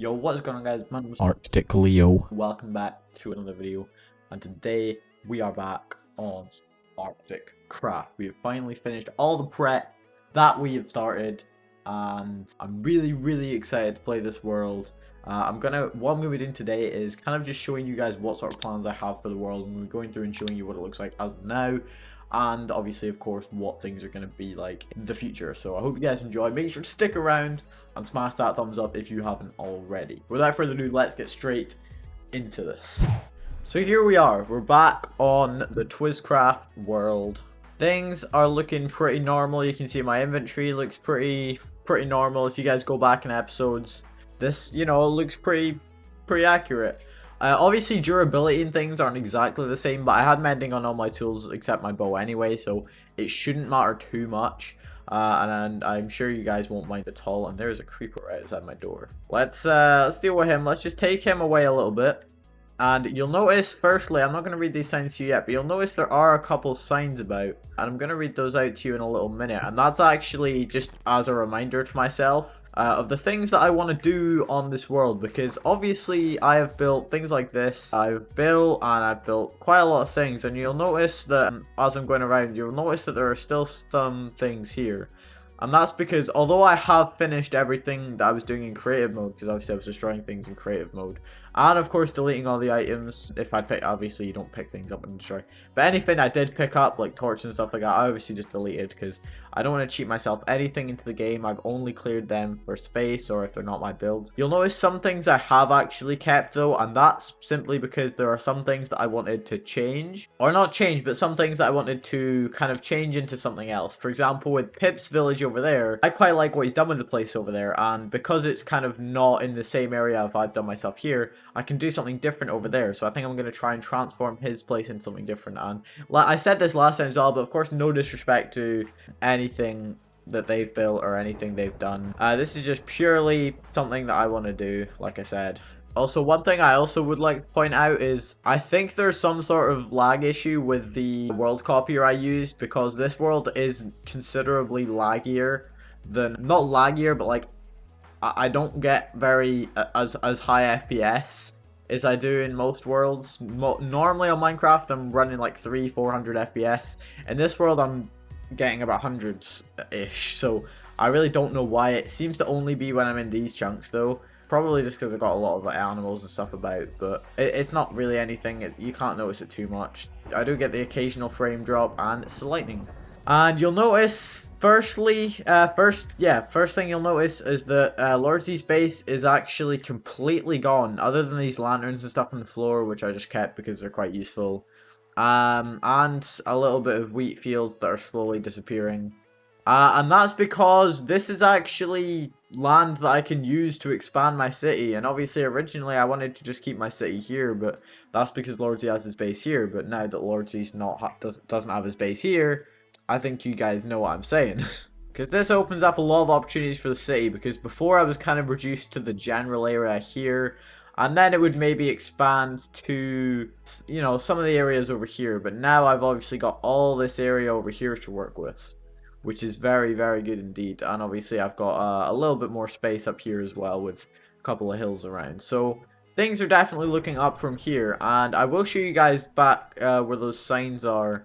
Yo, what's going on, guys? My name is Arctic Leo. Welcome back to another video, and today we are back on Arcticc Craft. We have finally finished all the prep that we have started, and I'm really excited to play this world. What I'm gonna be doing today is kind of just showing you guys what sort of plans I have for the world, and we're going through and showing you what it looks like as of now. And obviously, of course, what things are going to be like in the future. So I hope you guys enjoy. Make sure to stick around and smash that thumbs up if you haven't already. Without further ado, let's get straight into this. So here we are. We're back on the Twizzcraft world. Things are looking pretty normal. You can see my inventory looks pretty normal. If you guys go back in episodes, this, looks pretty accurate. Obviously, durability and things aren't exactly the same, but I had mending on all my tools except my bow anyway, so it shouldn't matter too much. And I'm sure you guys won't mind at all. And there's a creeper right outside my door. Let's deal with him. Let's just take him away a little bit. And you'll notice, firstly, I'm not going to read these signs to you yet, but you'll notice there are a couple signs about, and I'm going to read those out to you in a little minute. And that's actually just as a reminder to myself of the things that I want to do on this world, because obviously I have built things like this. I've built quite a lot of things, and you'll notice that as I'm going around, you'll notice that there are still some things here. And that's because although I have finished everything that I was doing in creative mode, because obviously I was destroying things in creative mode, and of course deleting all the items, if I pick, obviously you don't pick things up and destroy, but anything I did pick up, like torches and stuff like that, I obviously just deleted, because I don't want to cheat myself. Anything into the game, I've only cleared them for space, or if they're not my builds. You'll notice some things I have actually kept though, and that's simply because there are some things that I wanted to change, or not change, but some things that I wanted to kind of change into something else. For example, with Pip's village over there, I quite like what he's done with the place over there, and because it's kind of not in the same area I've done myself here, I can do something different over there. So I think I'm going to try and transform his place into something different. And I said this last time as well, but of course no disrespect to anything that they've built or anything they've done. This is just purely something that I want to do, like I said. Also, one thing I also would like to point out is I think there's some sort of lag issue with the world copier I used, because this world is considerably laggier than, not laggier, but like I don't get very as high FPS as I do in most worlds. Normally on Minecraft I'm running like 300-400 FPS. In this world I'm getting about hundreds-ish, so I really don't know why. It seems to only be when I'm in these chunks though. Probably just because I've got a lot of animals and stuff about, but it's not really anything. You can't notice it too much. I do get the occasional frame drop, and it's the lightning. And you'll notice, first thing you'll notice is that Lord Z's base is actually completely gone, other than these lanterns and stuff on the floor, which I just kept because they're quite useful. And a little bit of wheat fields that are slowly disappearing. And that's because this is actually land that I can use to expand my city. And obviously originally I wanted to just keep my city here, but that's because Lord Z has his base here. But now that Lord Z's doesn't have his base here, I think you guys know what I'm saying. Because this opens up a lot of opportunities for the city, because before I was kind of reduced to the general area here, and then it would maybe expand to, some of the areas over here. But now I've obviously got all this area over here to work with, which is very good indeed. And obviously I've got a little bit more space up here as well, with a couple of hills around. So things are definitely looking up from here, and I will show you guys back where those signs are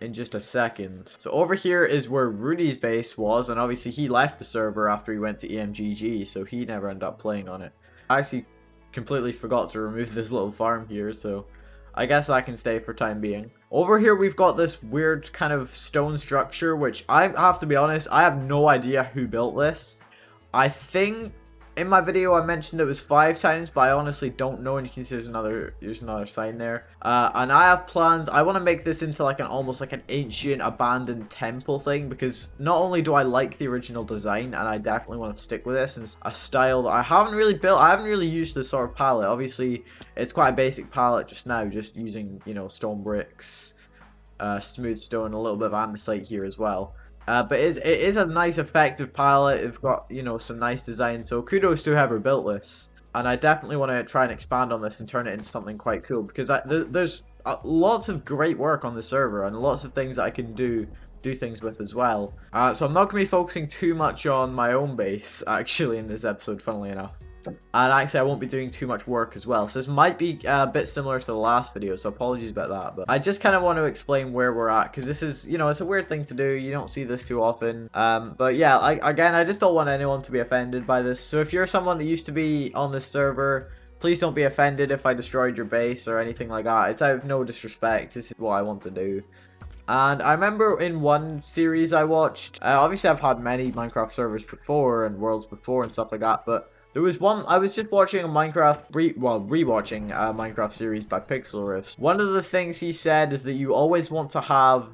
in just a second. So over here is where Rudy's base was, and obviously he left the server after he went to EMGG, so he never ended up playing on it. I actually completely forgot to remove this little farm here, so I guess that can stay for time being. Over here we've got this weird kind of stone structure, which I have to be honest, I have no idea who built this. I think in my video I mentioned it was 5 times, but I honestly don't know, and you can see there's another sign there. And I have plans. I want to make this into like almost like an ancient abandoned temple thing, because not only do I like the original design, and I definitely want to stick with this, and it's a style that I haven't really built. I haven't really used this sort of palette. Obviously it's quite a basic palette just now, just using stone bricks, smooth stone, a little bit of andesite here as well. But it is a nice effective palette. It's got, some nice design, so kudos to whoever built this. And I definitely want to try and expand on this and turn it into something quite cool, because there's lots of great work on the server, and lots of things that I can do things with as well. So I'm not going to be focusing too much on my own base, actually, in this episode, funnily enough. And actually, I won't be doing too much work as well. So this might be a bit similar to the last video, so apologies about that. But I just kind of want to explain where we're at, because this is, you know, it's a weird thing to do. You don't see this too often. But yeah, again, I just don't want anyone to be offended by this. So if you're someone that used to be on this server, please don't be offended if I destroyed your base or anything like that. It's out of no disrespect. This is what I want to do. And I remember in one series I watched, obviously I've had many Minecraft servers before and worlds before and stuff like that, but there was one, I was just watching a rewatching a Minecraft series by Pixel Riffs. One of the things he said is that you always want to have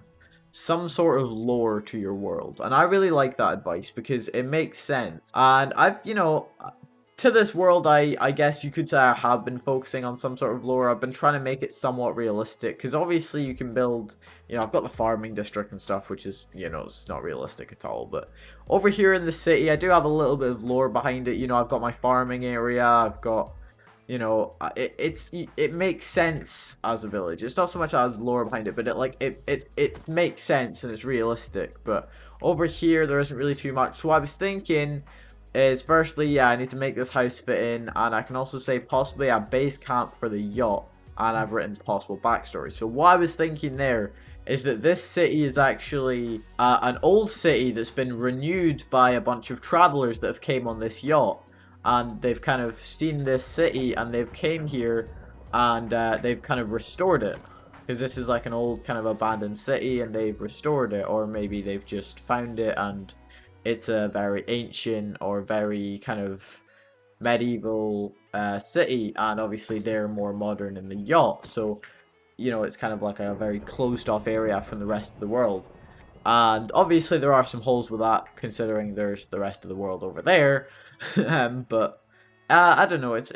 some sort of lore to your world. And I really like that advice because it makes sense. And I've, you know, to this world, I guess you could say I have been focusing on some sort of lore. I've been trying to make it somewhat realistic, because obviously you can build, you know, I've got the farming district and stuff, which is, you know, it's not realistic at all. But over here in the city, I do have a little bit of lore behind it. You know, I've got my farming area, I've got, you know, it makes sense as a village. It's not so much as lore behind it, but it makes sense and it's realistic. But over here, there isn't really too much. So I was thinking is firstly, yeah, I need to make this house fit in, and I can also say possibly a base camp for the yacht, and I've written possible backstory. So what I was thinking there is that this city is actually an old city that's been renewed by a bunch of travelers that have came on this yacht, and they've kind of seen this city and they've came here and they've kind of restored it, because this is like an old kind of abandoned city and they've restored it, or maybe they've just found it and it's a very ancient or very kind of medieval city, and obviously they're more modern in the yacht, so you know it's kind of like a very closed off area from the rest of the world. And obviously there are some holes with that, considering there's the rest of the world over there. But I don't know, it's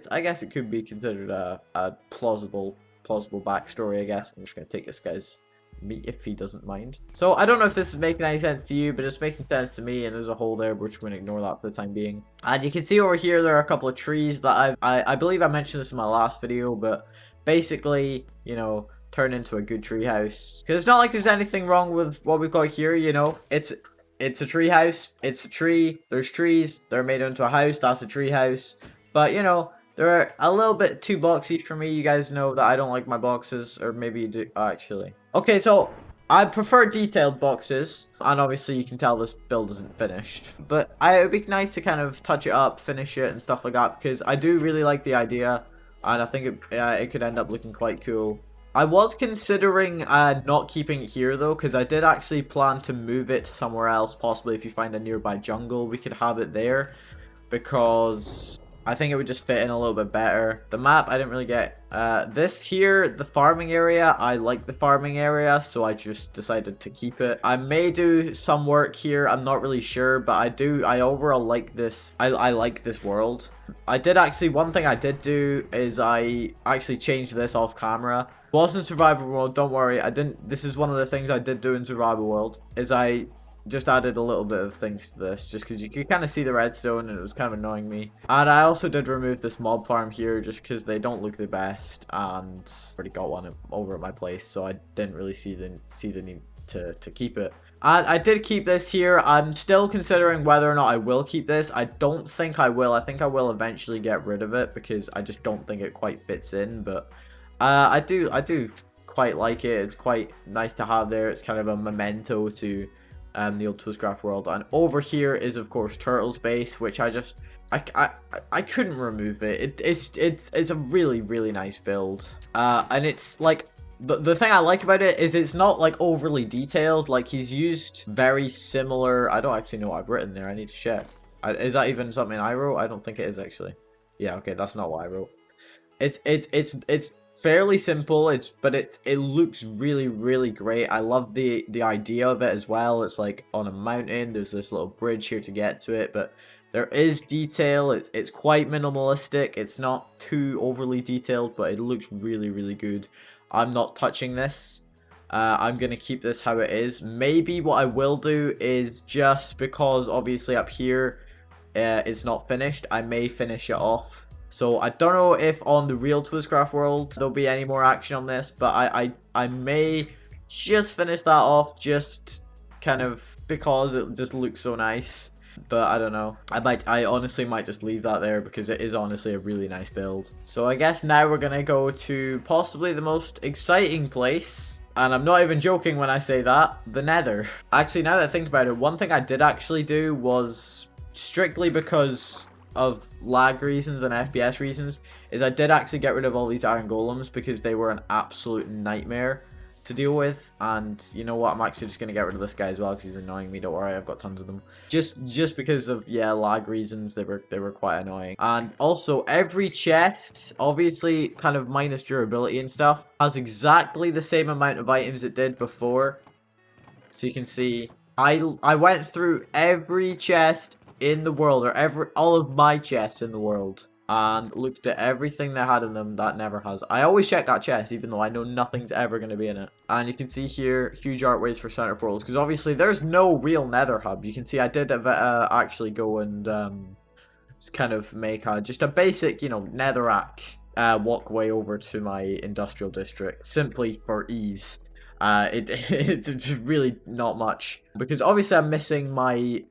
I guess it could be considered a plausible backstory. I guess I'm just gonna take this guy's meat if he doesn't mind. So I don't know if this is making any sense to you, but it's making sense to me, and there's a hole there, but we're just going to ignore that for the time being. And you can see over here there are a couple of trees that I believe I mentioned this in my last video, but basically, you know, turn into a good tree house, because it's not like there's anything wrong with what we've got here. You know, it's a tree house, it's a tree, there's trees, they're made into a house, that's a tree house. But you know, they're a little bit too boxy for me. You guys know that I don't like my boxes, or maybe you do, actually. Okay, so I prefer detailed boxes, and obviously you can tell this build isn't finished. But it would be nice to kind of touch it up, finish it, and stuff like that, because I do really like the idea, and I think it could end up looking quite cool. I was considering not keeping it here though, because I did actually plan to move it to somewhere else. Possibly if you find a nearby jungle, we could have it there, because I think it would just fit in a little bit better. The map, I didn't really get. This here, the farming area, I like the farming area, so I just decided to keep it. I may do some work here, I'm not really sure, but I overall like this. I like this world. One thing I did do is I actually changed this off camera. It wasn't survival world, don't worry, this is one of the things I did do in survival world, is I just added a little bit of things to this, just because you could kind of see the redstone and it was kind of annoying me. And I also did remove this mob farm here just because they don't look the best, and already got one over at my place, so I didn't really see the need to keep it. And I did keep this here. I'm still considering whether or not I will keep this. I don't think I will. I think I will eventually get rid of it because I just don't think it quite fits in, but I do quite like it. It's quite nice to have there. It's kind of a memento to the old Craft world. And over here is of course Turtle's base, which I couldn't remove it. It's a really nice build, and it's like the thing I like about it is it's not like overly detailed. Like he's used very similar, I don't actually know what I've written there, I need to check. Is that even something I wrote? I don't think it is actually. Yeah, okay, that's not what I wrote. It's fairly simple, but it looks really great. I love the idea of it as well. It's like on a mountain, there's this little bridge here to get to it, but there is detail. It's quite minimalistic. It's not too overly detailed, but it looks really good. I'm not touching this. I'm gonna keep this how it is. Maybe what I will do is, just because obviously up here it's not finished, I may finish it off. So I don't know if on the real Craft world there'll be any more action on this, but I may just finish that off, just kind of because it just looks so nice. But I don't know. I honestly might just leave that there because it is honestly a really nice build. So I guess now we're gonna go to possibly the most exciting place. And I'm not even joking when I say that, the Nether. Actually, now that I think about it, one thing I did actually do was strictly because of lag reasons and FPS reasons, is I did actually get rid of all these iron golems because they were an absolute nightmare to deal with. And you know what, I'm actually just gonna get rid of this guy as well because he's annoying me. Don't worry, I've got tons of them. Just because of, yeah, lag reasons, they were quite annoying. And also every chest, obviously kind of minus durability and stuff, has exactly the same amount of items it did before. So you can see I went through every chest in the world, or all of my chests in the world, and looked at everything that had in them that never has. I always check that chest, even though I know nothing's ever going to be in it. And you can see here, huge artways for center portals, because obviously there's no real nether hub. You can see I did actually go and just kind of make just a basic, you know, netherrack walkway over to my industrial district, simply for ease. It's really not much, because obviously I'm missing my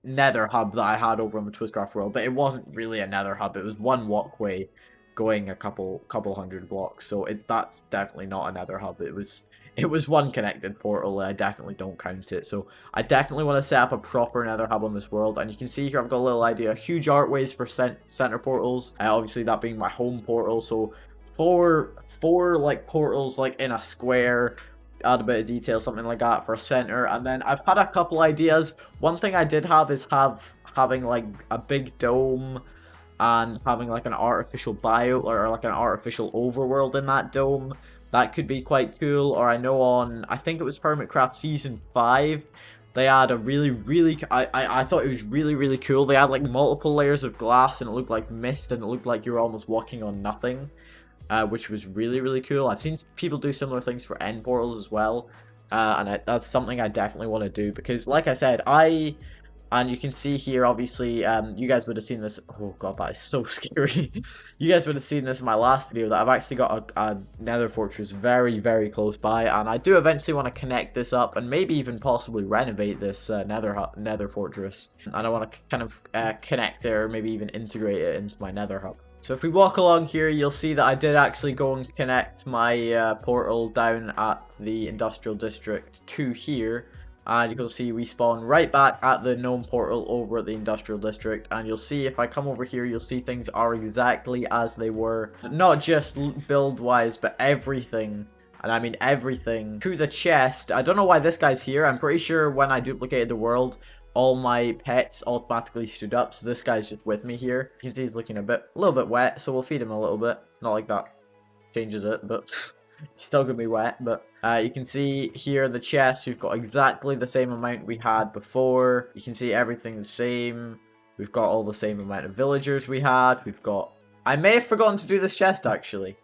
nether hub that I had over on the Twistcraft world, but it wasn't really a nether hub. It was one walkway going a couple hundred blocks, so that's definitely not a nether hub. It was one connected portal. I definitely don't count it. So I definitely want to set up a proper nether hub on this world. And you can see here I've got a little idea. Huge artways for center portals. Obviously that being my home portal. So four like portals like in a square. Add a bit of detail, something like that for a center. And then I've had a couple ideas. One thing I did have is having like a big dome and having like an artificial biome or like an artificial overworld in that dome. That could be quite cool. Or I know on, I think it was Hermitcraft Season 5, they had a really, I thought it was really cool. They had like multiple layers of glass and it looked like mist and it looked like you were almost walking on nothing. Which was really cool. I've seen people do similar things for end portals as well. And that's something I definitely want to do because, like I said, and you can see here, obviously, you guys would have seen this. Oh god, that is so scary. You guys would have seen this in my last video that I've actually got a nether fortress very close by, and I do eventually want to connect this up and maybe even possibly renovate this nether fortress. And I want to kind of connect it or maybe even integrate it into my nether hub. So if we walk along here, you'll see that I did actually go and connect my portal down at the industrial district to here. And you can see we spawn right back at the gnome portal over at the industrial district. And you'll see if I come over here, you'll see things are exactly as they were. Not just build-wise, but everything. And I mean everything. To the chest. I don't know why this guy's here. I'm pretty sure when I duplicated the world, all my pets automatically stood up, so this guy's just with me here. You can see he's looking a little bit wet, so we'll feed him a little bit. Not like that changes it, but he's still gonna be wet. But you can see here the chest, we've got exactly the same amount we had before. You can see everything the same. We've got all the same amount of villagers we had. We've got... I may have forgotten to do this chest, actually.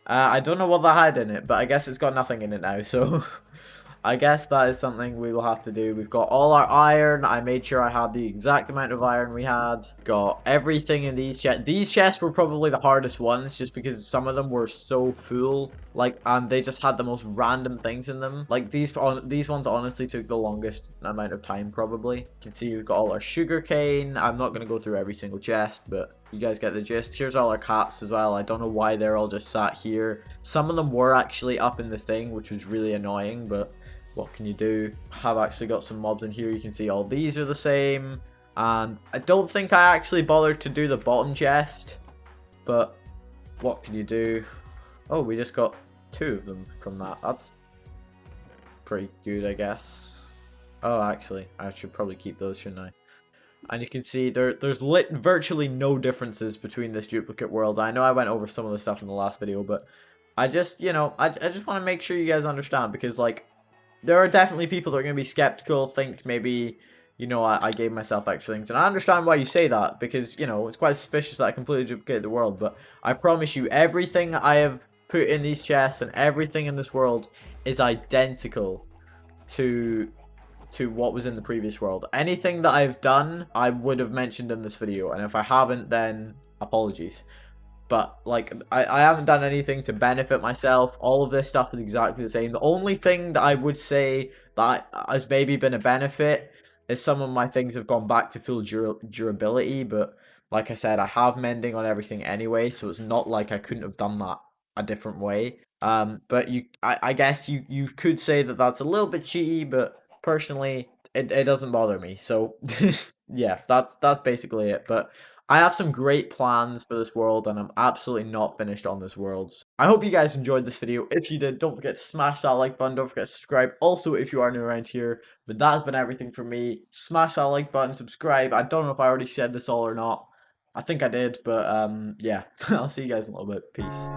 I don't know what that had in it, but I guess it's got nothing in it now, so... I guess that is something we will have to do. We've got all our iron. I made sure I had the exact amount of iron we had. Got everything in these chests. These chests were probably the hardest ones just because some of them were so full. Like, and they just had the most random things in them. Like, these ones honestly took the longest amount of time, probably. You can see we've got all our sugar cane. I'm not going to go through every single chest, but you guys get the gist. Here's all our cats as well. I don't know why they're all just sat here. Some of them were actually up in the thing, which was really annoying, but... what can you do? I've actually got some mobs in here. You can see all these are the same. And I don't think I actually bothered to do the bottom chest. But what can you do? Oh, we just got 2 of them from that. That's pretty good, I guess. Oh, actually, I should probably keep those, shouldn't I? And you can see there's virtually no differences between this duplicate world. I know I went over some of the stuff in the last video, but I just, you know, I just want to make sure you guys understand because, like, there are definitely people that are going to be skeptical, think maybe, you know, I gave myself extra things. And I understand why you say that, because, you know, it's quite suspicious that I completely duplicated the world. But I promise you, everything I have put in these chests and everything in this world is identical to what was in the previous world. Anything that I've done, I would have mentioned in this video. And if I haven't, then apologies. But, like, I haven't done anything to benefit myself. All of this stuff is exactly the same. The only thing that I would say that has maybe been a benefit is some of my things have gone back to full durability, but like I said, I have mending on everything anyway, so it's not like I couldn't have done that a different way. But I guess you could say that that's a little bit cheaty, but personally, it doesn't bother me. So yeah, that's basically it. But I have some great plans for this world, and I'm absolutely not finished on this world. I hope you guys enjoyed this video. If you did, don't forget to smash that like button. Don't forget to subscribe. Also, if you are new around here, but that has been everything from me. Smash that like button, subscribe. I don't know if I already said this all or not. I think I did, but yeah. I'll see you guys in a little bit. Peace.